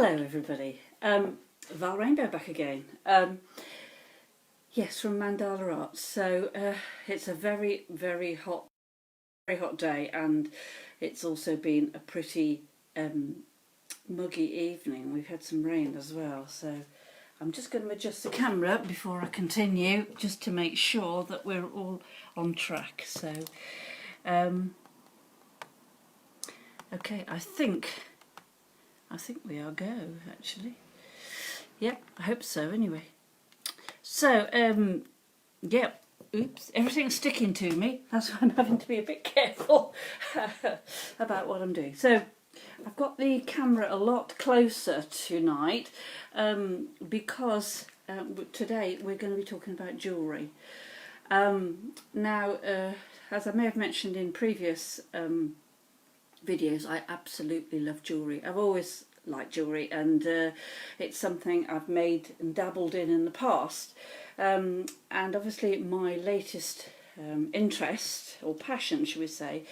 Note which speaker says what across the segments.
Speaker 1: Hello everybody, Val Rainbow back again. Yes, from Mandala Arts. So it's a very hot day, and it's also been a pretty muggy evening. We've had some rain as well, so I'm just going to adjust the camera before I continue, just to make sure that we're all on track. So okay, I think we are go, actually. Yep, I hope so anyway. So, yep, oops, everything's sticking to me. That's why I'm having to be a bit careful about what I'm doing. So, I've got the camera a lot closer tonight because today we're going to be talking about jewellery. Now, as I may have mentioned in previous videos, I absolutely love jewellery. I've always liked jewellery, and it's something I've made and dabbled in the past. And obviously my latest interest, or passion should we say,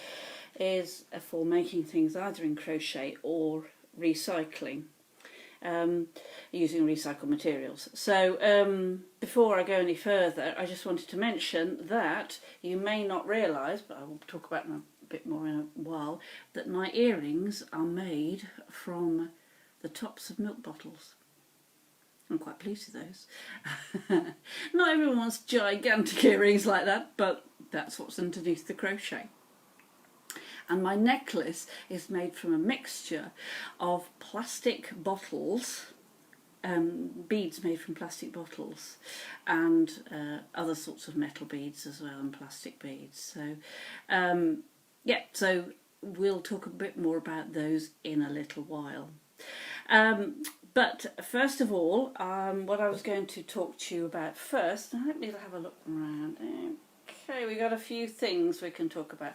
Speaker 1: is for making things either in crochet or recycling, using recycled materials. So before I go any further, I just wanted to mention that you may not realise, but I will talk about them a bit more in a while, that my earrings are made from the tops of milk bottles. I'm quite pleased with those. Not everyone wants gigantic earrings like that, but that's what's underneath the crochet. And my necklace is made from a mixture of plastic bottles, beads made from plastic bottles, and other sorts of metal beads as well, and plastic beads. So yeah, so we'll talk a bit more about those in a little while. But first of all, what I was going to talk to you about first, let me have a look around. Okay, we got a few things we can talk about.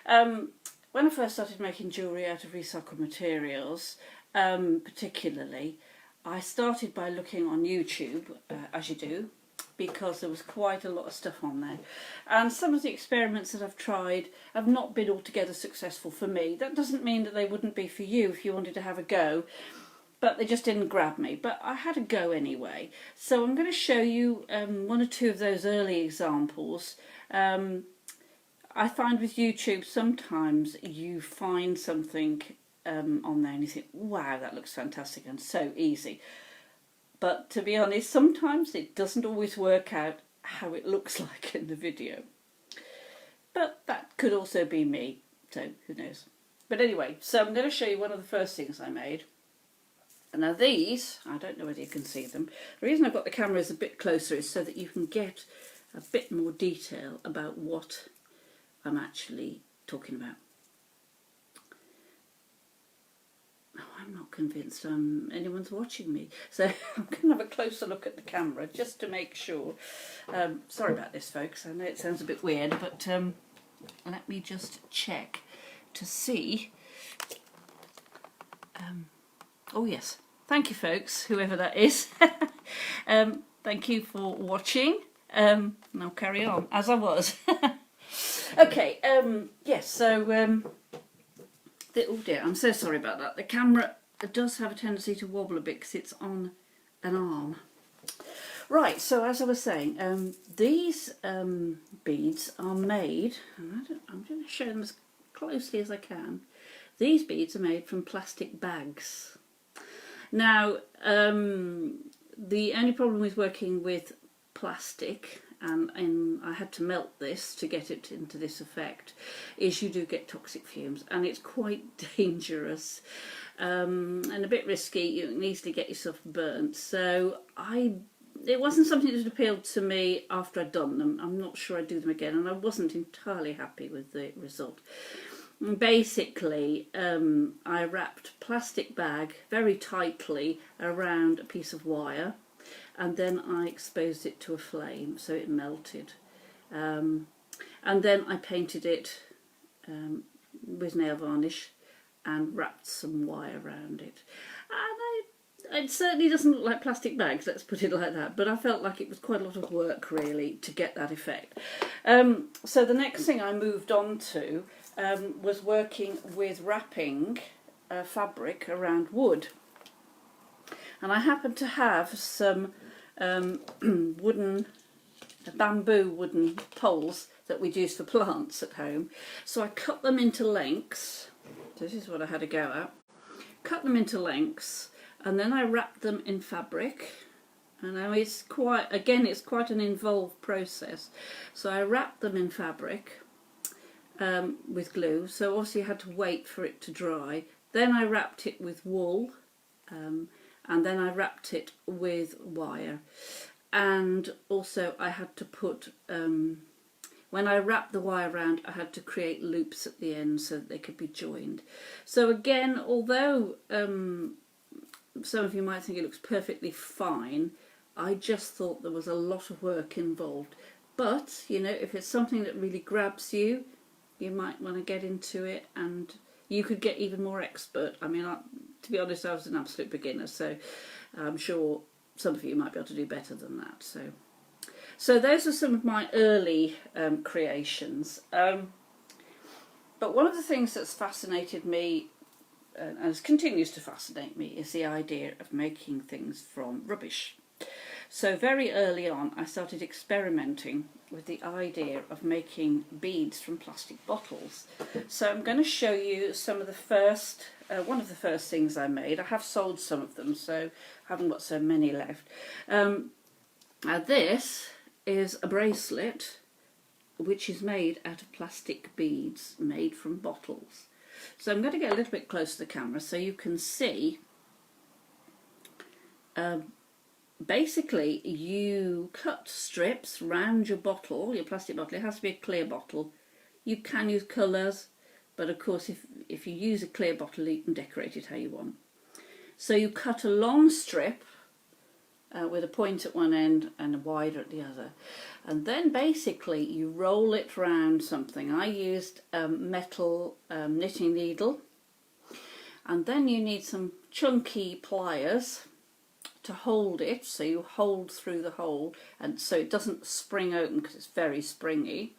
Speaker 1: When I first started making jewellery out of recycled materials, particularly, I started by looking on YouTube, as you do, because there was quite a lot of stuff on there. And some of the experiments that I've tried have not been altogether successful for me. That doesn't mean that they wouldn't be for you if you wanted to have a go, but they just didn't grab me. But I had a go anyway. So I'm going to show you one or two of those early examples. I find with YouTube sometimes you find something on there and you think, wow, that looks fantastic and so easy. But to be honest, sometimes it doesn't always work out how it looks like in the video. But that could also be me, so who knows. But anyway, so I'm going to show you one of the first things I made. And now these, I don't know whether you can see them. The reason I've got the camera is a bit closer is so that you can get a bit more detail about what I'm actually talking about. I'm not convinced anyone's watching me, so I'm going to have a closer look at the camera just to make sure. Sorry about this, folks. I know it sounds a bit weird, but let me just check to see. Oh yes, thank you, folks, whoever that is. Thank you for watching. And I'll carry on as I was. Okay. Yes. So. Oh dear, I'm so sorry about that. The camera does have a tendency to wobble a bit because it's on an arm. Right, so as I was saying, these beads are made, and I'm going to show them as closely as I can. These beads are made from plastic bags. Now, the only problem with working with plastic, and I had to melt this to get it into this effect, is you do get toxic fumes, and it's quite dangerous and a bit risky. You can easily get yourself burnt. So it wasn't something that appealed to me after I'd done them. I'm not sure I'd do them again, and I wasn't entirely happy with the result. Basically, I wrapped plastic bag very tightly around a piece of wire, and then I exposed it to a flame so it melted. And then I painted it with nail varnish and wrapped some wire around it. And it certainly doesn't look like plastic bags, let's put it like that, but I felt like it was quite a lot of work really to get that effect. So the next thing I moved on to was working with wrapping fabric around wood. and I happen to have some bamboo wooden poles that we'd use for plants at home. So I cut them into lengths. This is what I had a go at. Cut them into lengths, and then I wrapped them in fabric. And now it's quite an involved process. So I wrapped them in fabric with glue. So obviously I had to wait for it to dry. Then I wrapped it with wool, and then I wrapped it with wire. And also I had to put, when I wrapped the wire around, I had to create loops at the end so that they could be joined. So again, although some of you might think it looks perfectly fine, I just thought there was a lot of work involved. But, you know, if it's something that really grabs you, you might want to get into it, and you could get even more expert. I mean, to be honest, I was an absolute beginner, so I'm sure some of you might be able to do better than that. So those are some of my early creations. But one of the things that's fascinated me, and continues to fascinate me, is the idea of making things from rubbish. So very early on I started experimenting with the idea of making beads from plastic bottles. So I'm going to show you some of the first, one of the first things I made. I have sold some of them, so I haven't got so many left. Now this is a bracelet which is made out of plastic beads made from bottles. So I'm going to get a little bit close to the camera so you can see. Basically, you cut strips round your bottle, your plastic bottle. It has to be a clear bottle. You can use colours, but of course if you use a clear bottle, you can decorate it how you want. So you cut a long strip with a point at one end and a wider at the other. And then basically you roll it round something. I used a metal knitting needle. And then you need some chunky pliers to hold it, so you hold through the hole, and so it doesn't spring open because it's very springy.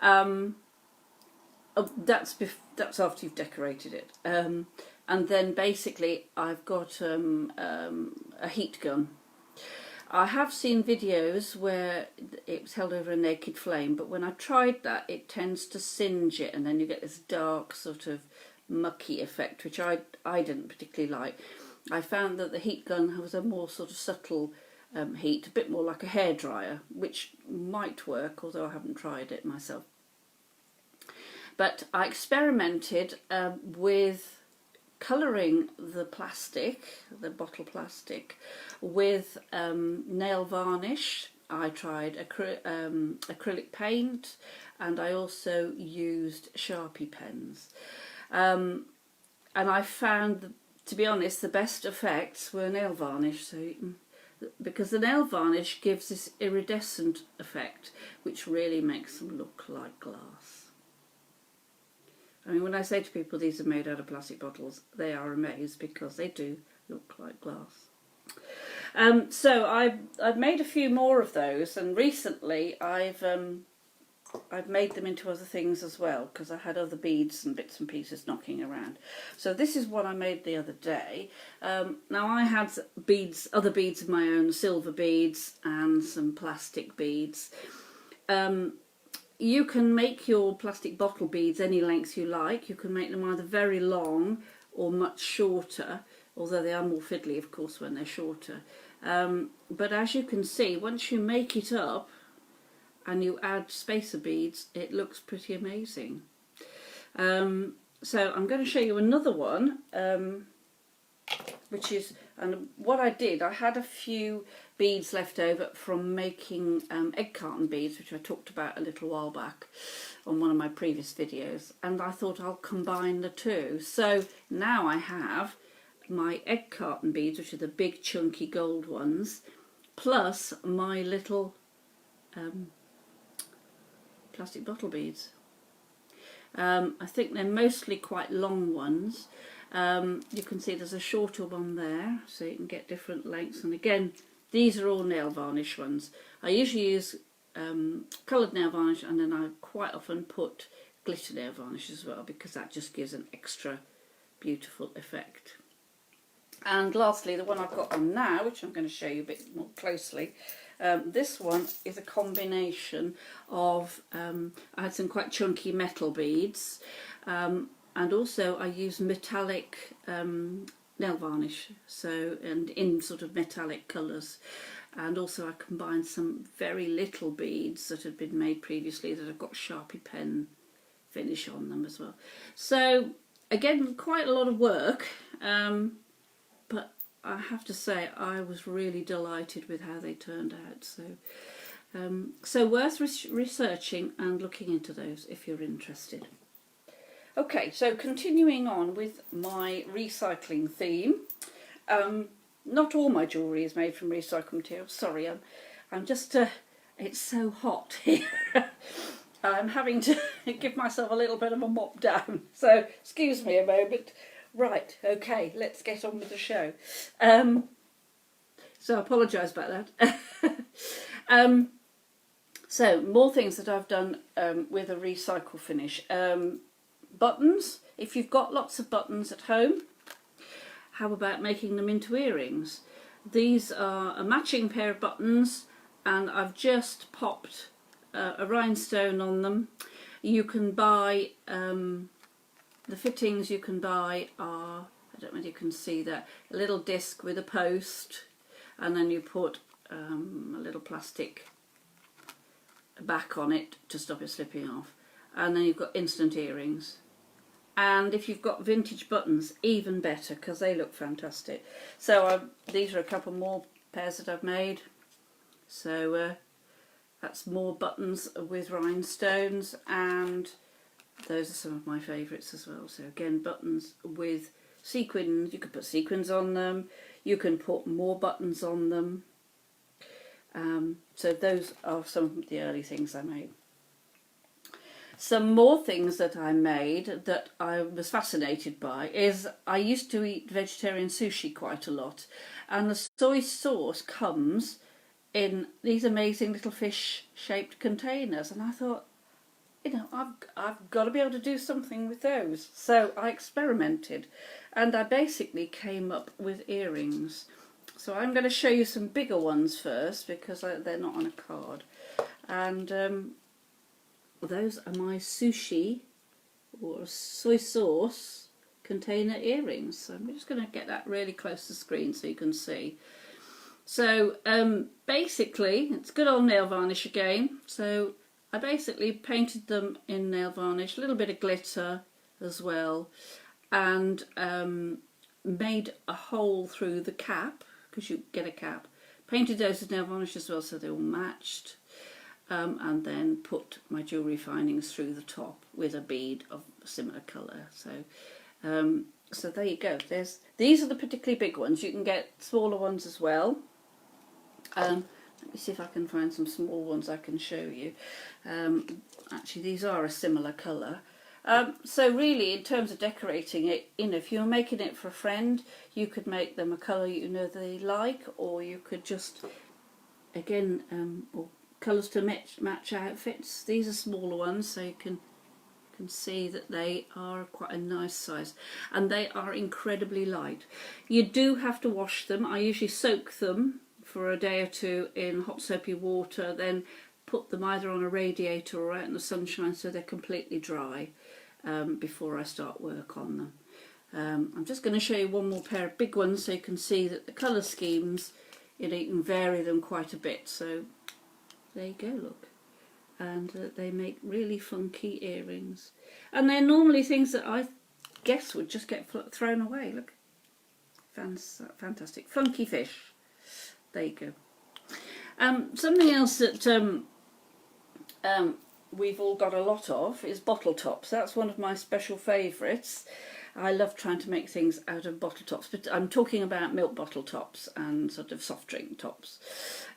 Speaker 1: That's after you've decorated it. And then basically I've got a heat gun. I have seen videos where it was held over a naked flame, but when I tried that, it tends to singe it, and then you get this dark sort of mucky effect, which I didn't particularly like. I found that the heat gun was a more sort of subtle heat, a bit more like a hairdryer, which might work, although I haven't tried it myself. But I experimented with colouring the plastic, the bottle plastic, with nail varnish. I tried acrylic paint, and I also used Sharpie pens. And I found, to be honest, the best effects were nail varnish. So because the nail varnish gives this iridescent effect, which really makes them look like glass. I mean, when I say to people these are made out of plastic bottles, they are amazed because they do look like glass. So I've made a few more of those, and recently I've made them into other things as well, because I had other beads and bits and pieces knocking around. So this is what I made the other day. Now I had beads, other beads of my own, silver beads and some plastic beads. You can make your plastic bottle beads any length you like. You can make them either very long or much shorter, although they are more fiddly, of course, when they're shorter. But as you can see, once you make it up and you add spacer beads, it looks pretty amazing. So I'm going to show you another one, which is, and what I did, I had a few beads left over from making egg carton beads, which I talked about a little while back on one of my previous videos, and I thought I'll combine the two. So now I have my egg carton beads, which are the big chunky gold ones, plus my little plastic bottle beads. I think they're mostly quite long ones. You can see there's a shorter one there, so you can get different lengths, and again, these are all nail varnish ones. I usually use coloured nail varnish, and then I quite often put glitter nail varnish as well, because that just gives an extra beautiful effect. And lastly, the one I've got on now, which I'm going to show you a bit more closely, this one is a combination of, I had some quite chunky metal beads, and also I used metallic nail varnish, so, and in sort of metallic colours. And also I combined some very little beads that had been made previously that have got Sharpie pen finish on them as well. So again, quite a lot of work, but I have to say I was really delighted with how they turned out. So worth researching and looking into those if you're interested. Okay, so continuing on with my recycling theme. Not all my jewellery is made from recycled materials. Sorry, I'm just, it's so hot here. I'm having to give myself a little bit of a mop down. So, excuse me a moment. Right, okay, let's get on with the show. So I apologise about that. So, more things that I've done with a recycle finish. Buttons. If you've got lots of buttons at home, how about making them into earrings? These are a matching pair of buttons, and I've just popped a rhinestone on them. You can buy, the fittings you can buy are, I don't know if you can see that, a little disc with a post, and then you put a little plastic back on it to stop it slipping off. And then you've got instant earrings. And if you've got vintage buttons, even better, because they look fantastic. So these are a couple more pairs that I've made. So that's more buttons with rhinestones, and those are some of my favourites as well. So again, buttons with sequins. You could put sequins on them. You can put more buttons on them. So those are some of the early things I made. Some more things that I made that I was fascinated by is I used to eat vegetarian sushi quite a lot, and the soy sauce comes in these amazing little fish shaped containers, and I thought, you know, I've got to be able to do something with those. So I experimented, and I basically came up with earrings. So I'm going to show you some bigger ones first because they're not on a card. And those are my sushi or soy sauce container earrings. So I'm just going to get that really close to the screen so you can see. So basically, it's good old nail varnish again. So I basically painted them in nail varnish, a little bit of glitter as well, and made a hole through the cap, because you get a cap. Painted those with nail varnish as well so they all matched. And then put my jewellery findings through the top with a bead of a similar colour. So there you go. These are the particularly big ones. You can get smaller ones as well. Let me see if I can find some small ones I can show you. Actually, these are a similar colour. So really, in terms of decorating it, you know, if you're making it for a friend, you could make them a colour you know they like, or you could just, again, or colours to match outfits. These are smaller ones, so you can see that they are quite a nice size, and they are incredibly light. You do have to wash them. I usually soak them for a day or two in hot soapy water, then put them either on a radiator or out in the sunshine so they're completely dry before I start work on them. I'm just going to show you one more pair of big ones so you can see that the colour schemes, you know, you can vary them quite a bit. So there you go, look. And they make really funky earrings. And they're normally things that I guess would just get thrown away. Look. Fantastic. Funky fish. There you go. Something else that we've all got a lot of is bottle tops. That's one of my special favourites. I love trying to make things out of bottle tops, but I'm talking about milk bottle tops and sort of soft drink tops.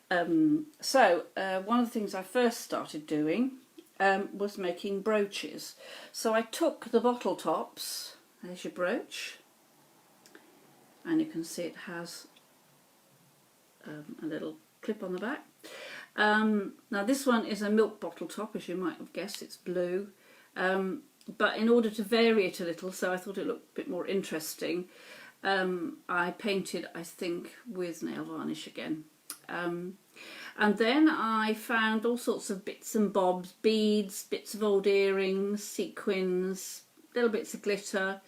Speaker 1: One of the things I first started doing was making brooches. So I took the bottle tops, there's your brooch, and you can see it has a little clip on the back. Now this one is a milk bottle top, as you might have guessed, it's blue. But in order to vary it a little, so I thought it looked a bit more interesting, I painted, I think, with nail varnish again. And then I found all sorts of bits and bobs, beads, bits of old earrings, sequins, little bits of glitter,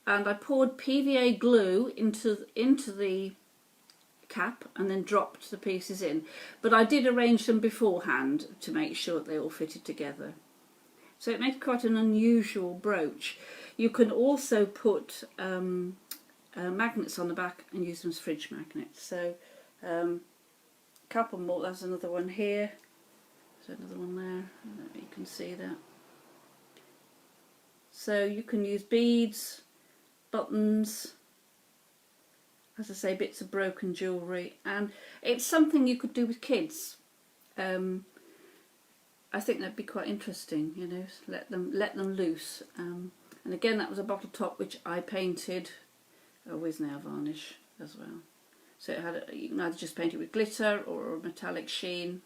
Speaker 1: and I poured PVA glue into the cap and then dropped the pieces in. But I did arrange them beforehand to make sure that they all fitted together. So it made quite an unusual brooch. You can also put magnets on the back and use them as fridge magnets. So couple more. There's another one here. There's another one there. I don't know if you can see that. So you can use beads, buttons, as I say, bits of broken jewellery, and it's something you could do with kids. I think that'd be quite interesting, you know, let them loose. And again, that was a bottle top which I painted with nail varnish as well. So it had you can either just paint it with glitter or a metallic sheen.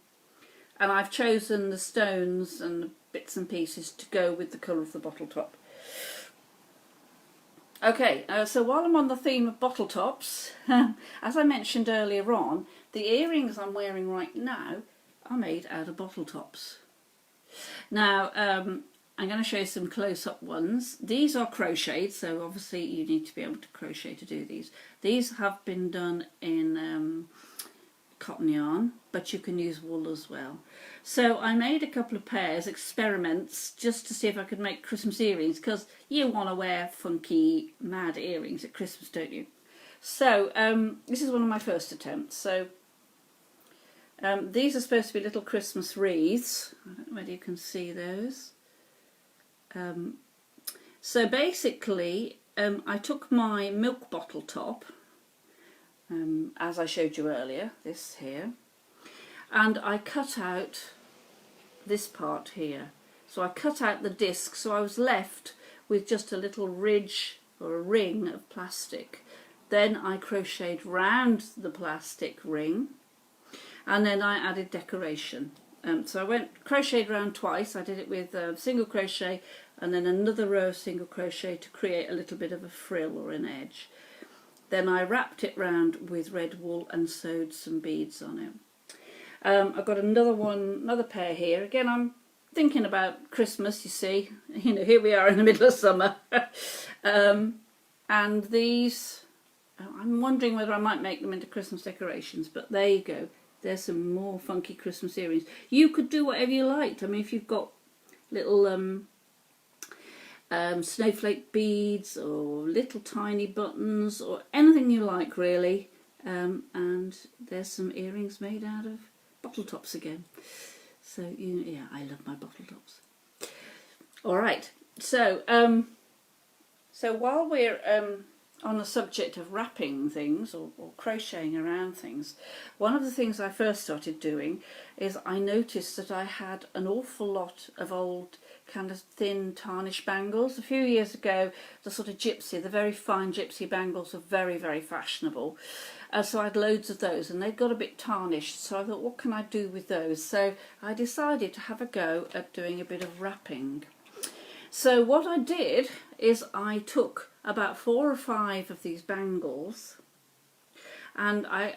Speaker 1: And I've chosen the stones and the bits and pieces to go with the colour of the bottle top. Okay, so while I'm on the theme of bottle tops, as I mentioned earlier on, the earrings I'm wearing right now are made out of bottle tops. Now, I'm going to show you some close-up ones. These are crocheted, so obviously you need to be able to crochet to do these. These have been done in cotton yarn, but you can use wool as well. So I made a couple of pairs, experiments, just to see if I could make Christmas earrings, because you want to wear funky, mad earrings at Christmas, don't you? So this is one of my first attempts. So these are supposed to be little Christmas wreaths. I don't know whether you can see those. So basically, I took my milk bottle top, as I showed you earlier, this here, and I cut out this part here. So I cut out the disc, so I was left with just a little ridge or a ring of plastic. Then I crocheted round the plastic ring, and then I added decoration. So I went crocheted round twice. I did it with single crochet and then another row of single crochet to create a little bit of a frill or an edge. Then I wrapped it round with red wool and sewed some beads on it. I've got another pair here. Again, I'm thinking about Christmas, you see. You know, here we are in the middle of summer. And these, I'm wondering whether I might make them into Christmas decorations, but there you go. There's some more funky Christmas earrings. You could do whatever you liked. I mean, if you've got little snowflake beads or little tiny buttons or anything you like, really. And there's some earrings made out of bottle tops again. So, yeah, I love my bottle tops. All right. So, so while we're on the subject of wrapping things or crocheting around things, one of the things I first started doing is I noticed that I had an awful lot of old kind of thin tarnished bangles. A few years ago, the sort of gypsy, the very fine gypsy bangles were very, very fashionable. So I had loads of those and they got a bit tarnished, so I thought, what can I do with those? So I decided to have a go at doing a bit of wrapping. So what I did is I took about 4 or 5 of these bangles and I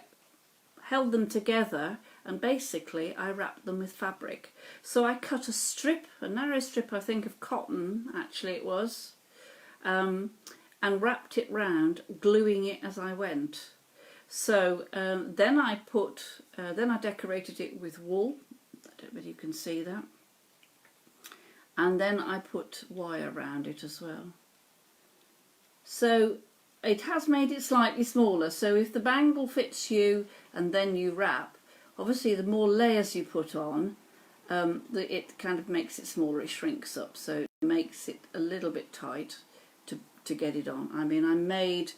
Speaker 1: held them together and basically I wrapped them with fabric. So I cut a strip, a narrow strip I think of cotton, actually it was, and wrapped it round, gluing it as I went. So then I decorated it with wool. I don't know whether you can see that. And then I put wire around it as well. So it has made it slightly smaller. So if the bangle fits you and then you wrap, obviously the more layers you put on, it kind of makes it smaller, it shrinks up. So it makes it a little bit tight to get it on. I mean, I made,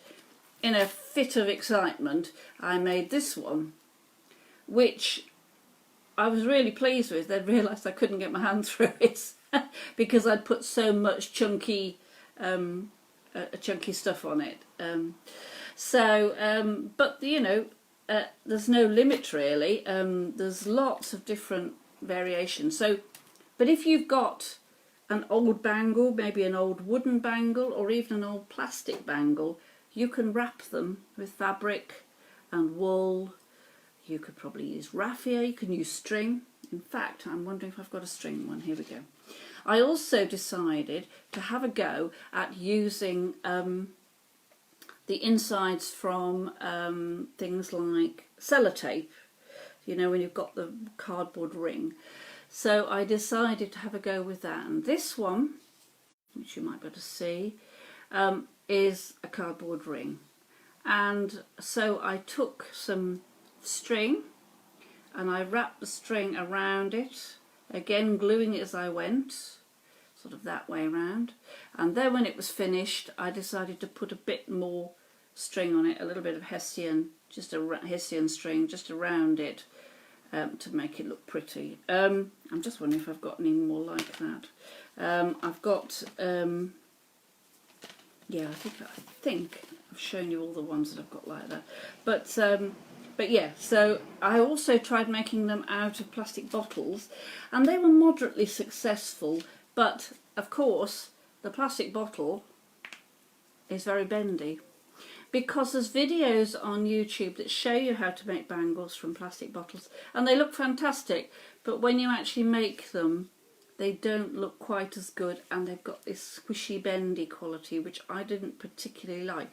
Speaker 1: in a fit of excitement, I made this one, which I was really pleased with. Then realised I couldn't get my hand through it because I'd put so much chunky stuff on it. But you know, there's no limit really. There's lots of different variations. So, but if you've got an old bangle, maybe an old wooden bangle or even an old plastic bangle, you can wrap them with fabric and wool. You could probably use raffia, you can use string. In fact, I'm wondering if I've got a string one. Here we go. I also decided to have a go at using the insides from things like sellotape, you know, when you've got the cardboard ring. So I decided to have a go with that. And this one, which you might be able to see, is a cardboard ring. And so I took some string and I wrapped the string around it, again gluing it as I went, sort of that way around. And then when it was finished, I decided to put a bit more string on it, a little bit of Hessian, just a Hessian string just around it, to make it look pretty. I'm just wondering if I've got any more like that. I've got, yeah, I think I've shown you all the ones that I've got like that. But yeah, so I also tried making them out of plastic bottles, and they were moderately successful. But of course, the plastic bottle is very bendy, because there's videos on YouTube that show you how to make bangles from plastic bottles, and they look fantastic, but when you actually make them, they don't look quite as good, and they've got this squishy bendy quality, which I didn't particularly like.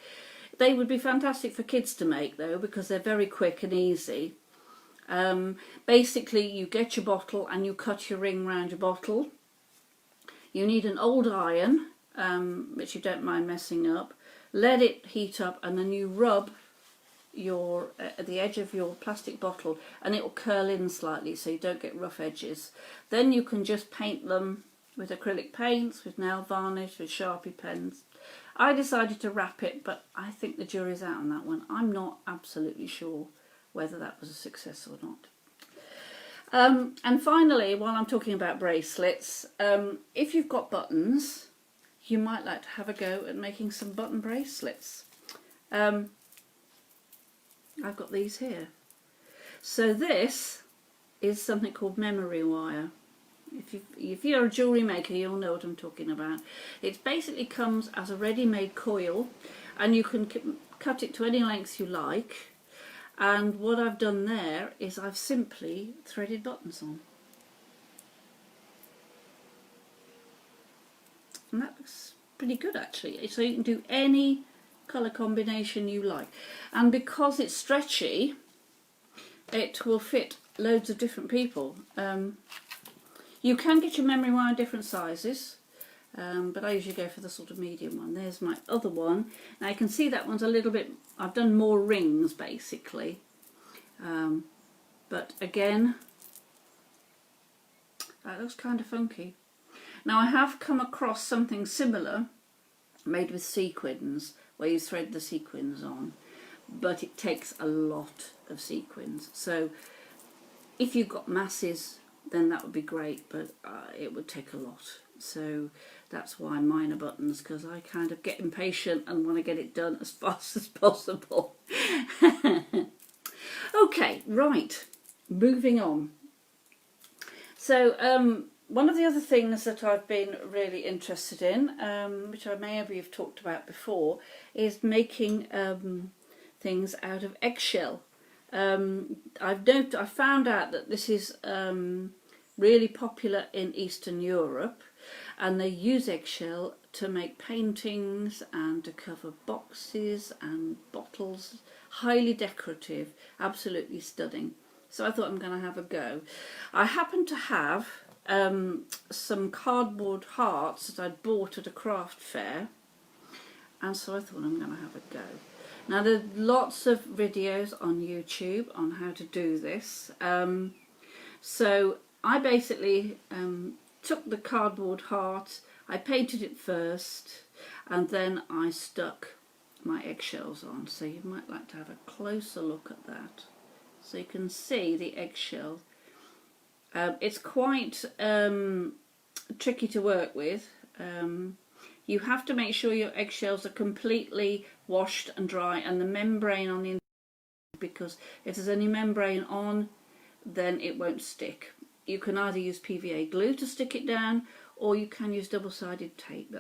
Speaker 1: They would be fantastic for kids to make though, because they're very quick and easy. Basically, you get your bottle and you cut your ring round your bottle. You need an old iron, which you don't mind messing up. Let it heat up, and then you rub your the edge of your plastic bottle, and it will curl in slightly so you don't get rough edges. Then you can just paint them with acrylic paints, with nail varnish, with Sharpie pens. I decided to wrap it, but I think the jury's out on that one. I'm not absolutely sure whether that was a success or not. And finally, while I'm talking about bracelets, if you've got buttons, you might like to have a go at making some button bracelets. I've got these here. So this is something called memory wire. If you're a jewellery maker, you'll know what I'm talking about. It basically comes as a ready-made coil, and you can cut it to any length you like. And what I've done there is I've simply threaded buttons on. And that looks pretty good actually. So you can do any colour combination you like. And because it's stretchy, it will fit loads of different people. You can get your memory wire in different sizes, but I usually go for the sort of medium one. There's my other one. Now you can see that one's a little bit, I've done more rings basically. But again, that looks kind of funky. Now I have come across something similar made with sequins, where you thread the sequins on, but it takes a lot of sequins. So if you've got masses, then that would be great, but it would take a lot. So that's why mine are buttons, because I kind of get impatient and want to get it done as fast as possible. Okay, right, moving on. So one of the other things that I've been really interested in, which I maybe have talked about before, is making things out of eggshell. I found out that this is really popular in Eastern Europe, and they use eggshell to make paintings and to cover boxes and bottles. Highly decorative, absolutely stunning. So I thought I'm going to have a go. I happen to have some cardboard hearts that I'd bought at a craft fair, and so I thought I'm going to have a go. Now there's lots of videos on YouTube on how to do this. So I basically took the cardboard heart, I painted it first, and then I stuck my eggshells on. So you might like to have a closer look at that, so you can see the eggshell. It's quite tricky to work with. You have to make sure your eggshells are completely washed and dry, and the membrane on the inside, because if there's any membrane on, then it won't stick. You can either use PVA glue to stick it down, or you can use double-sided tape.